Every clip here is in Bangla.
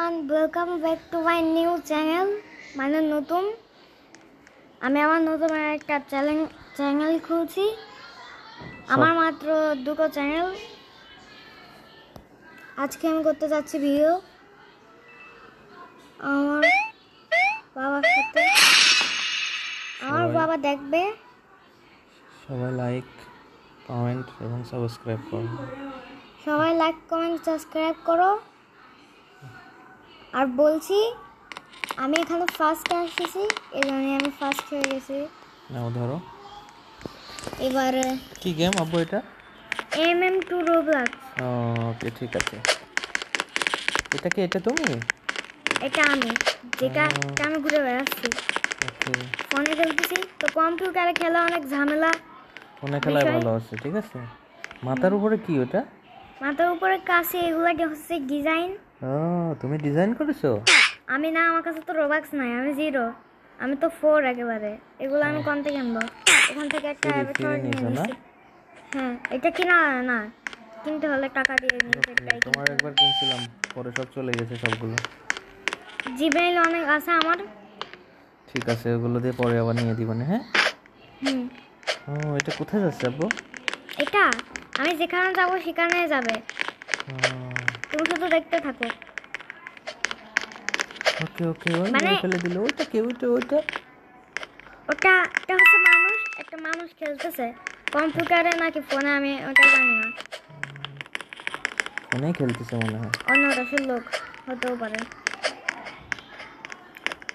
everyone, welcome back to my new channel. মানে নতুন আমি আমার নতুন একটা চ্যানেল খুলছি। আমার মাত্র দুটো চ্যানেল। আজকে আমি করতে যাচ্ছি ভিডিও আমার বাবার সাথে। আমার বাবা দেখবে। সবাই লাইক কমেন্ট এবং সাবস্ক্রাইব করো। সবাই লাইক কমেন্ট সাবস্ক্রাইব করো। আর বলছি আমি এখানে ফার্স্ট আসছি, এজন্য আমি ফার্স্ট হয়ে গেছি। নাও ধরো। এবার কি গেম আব্বু এটা? MM2 Roblox. ওকে ঠিক আছে। এটা কি? এটা তুমি? এটা আমি, যেটা আমি ঘুরে বেড়াচ্ছি। ওকে। ফোনে খেলতেছি তো, কম্পিউটারে খেলা অনেক ঝামেলা। ফোনে খেলায় ভালো আছে, ঠিক আছে। মাথার উপরে কি ওটা? মাথার উপরে কাছে এগুলাকে হচ্ছে ডিজাইন। তুমি ডিজাইন করেছো? আমি না, আমার কাছে তো রোবক্স নাই, আমি জিরো, আমি তো 4 একেবারে। এগুলো আমি কোন থেকে আনবো? এখান থেকে একটা অ্যাভাটার নিয়ে নিয়েছি। হ্যাঁ, এটা কিনা না, কিনতে হলে টাকা দিয়ে নিতে। তোমার একবার কিনছিলাম, পরে সব চলে গেছে সবগুলো। জিমেইল অনেক আছে আমার। ঠিক আছে, ওগুলো দিয়ে পরে আবার নিয়ে দিব না। হ্যাঁ। এটা কোথায় যাচ্ছে আব্বু? এটা আমি যেখানে যাব সেখানে যাবে, তুমি শুধু দেখতে থাকো। ওকে ওকে, মানে ফেলে দিল। ওটা কি? ওটা ওটা হচ্ছে মানুষ, একটা মানুষ খেলতেছে কম্পিউটারে নাকি ফোনে, আমি ওটা জানি না। ফোনে খেলতেছে মনে হয়। অন্য দেশের লোক হতেও পারে।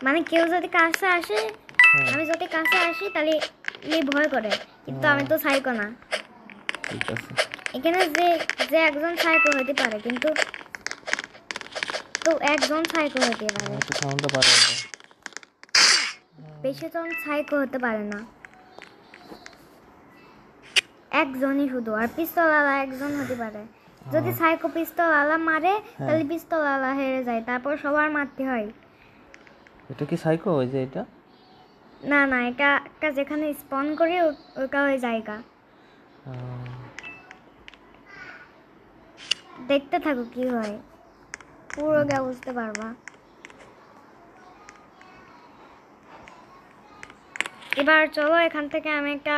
মানে কেউ যদি কাছে আসে, আমি যদি কাছে আসি তাহলে ভয় করে, কিন্তু আমি তো সাইকো না। ঠিক আছে। এখানে যে একজন সাইকো হতে পারে, কিন্তু তো একজন সাইকো হতে পারে, একটু সাউন্ডটা বাড়াও। বেশি জন সাইকো হতে পারে না, একজনই শুধু। আর পিস্তলওয়ালা একজন হতে পারে। যদি সাইকো পিস্তলওয়ালা মারে তাহলে পিস্তলওয়ালা হেরে যায়, তারপর সবার মারতে হয়। এটা কি সাইকো? ওই যে এটা? না না, এটা একটা যেখানে স্পন করে ওটা ওই জায়গা। দেখতে থাকো কি হয়, পুরো গা বুঝতে পারবা। এবার চলো এখান থেকে আমি একটা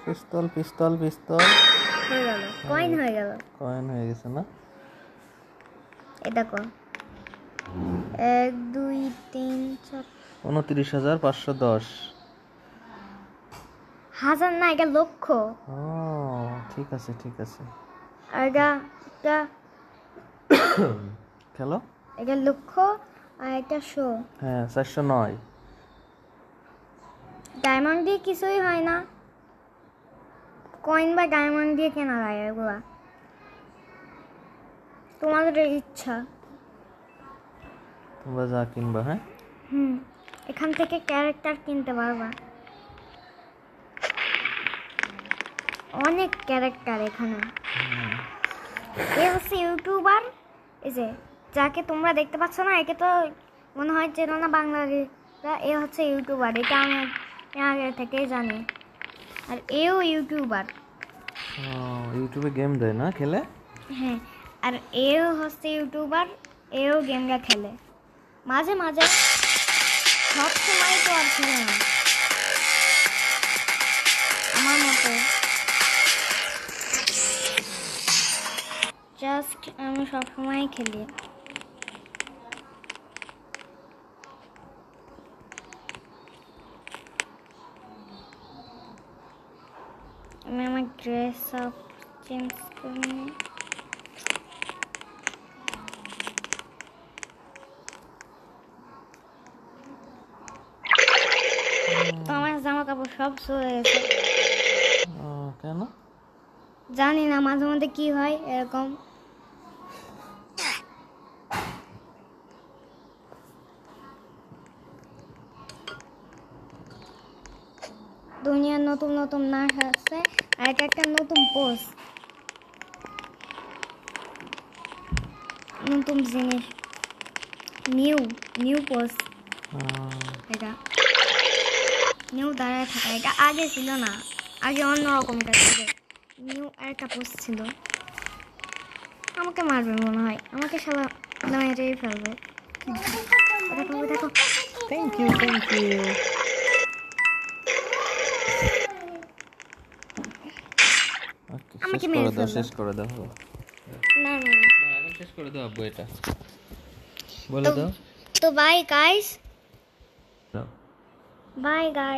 পিস্তল পিস্তল পিস্তল হয়ে গেল, কয়েন হয়ে গেল। কয়েন হয়ে গেছে না? এই দেখো, 1 2 3 4 29,510। হাজার না, এটা লক্ষ। ঠিক আছে ঠিক আছে। আর এটা খেলো। এটা লক্ষ আর এটা 100। হ্যাঁ, 409। ডায়মন্ড দিয়ে কিছুই হয় না, কয়েন বা ডায়মন্ড দিয়ে কেনা যায় এগুলা, তোমাদের ইচ্ছা। তোমরা যা কিনবা। হ্যাঁ, এখান থেকে ক্যারেক্টার কিনতে পারবা, অনেক ক্যারেক্টার এখানে। এ হচ্ছে ইউটিউবার, এই যে যাকে তোমরা দেখতে পাচ্ছ না, একে তো মনে হয় চেনো না বাংলাদেশরা। এ হচ্ছে ইউটিউবার, এটা আমি আগে থেকেই জানি। আর এও ইউটিউবার, ইউটিউবে গেম দেয় না খেলে? হ্যাঁ। আর এও হচ্ছে ইউটিউবার, এও গেমটা খেলে মাঝে মাঝে, সব সময় তো আর খেলে না আমার মতো। জাস্ট আমি সবসময় খেলি। আমি আমার ড্রেস আপ চেঞ্জ করে নিই। তো আমার জামা কাপড় সব চলে গেছে। কেন জানি না, মাঝে মধ্যে কি হয় এরকম। দুনিয়ার নতুন নতুন নাচ আসছে, আর এটা একটা নতুন পোস্ট, নতুন জিনিস, নিউ পোস্ট এটা। নিউ দাঁড়ায় থাকা, এটা আগে ছিল না, আগে অন্যরকম এটা ছিল। নিউ আরেকটা পোস্ট ছিল। আমাকে মারবে মনে হয়, আমাকে সবাই মেরেই ফেলবে। দেখো দেখো, থ্যাংক ইউ আমাকে শেষ মেরে করে দাও, ফেলবে। শেষ করে দাও। না না না, না, এখন শেষ করে দাও আব্বু, এটা বলে দাও। তো বাই গাইস, দাও। Bye guys.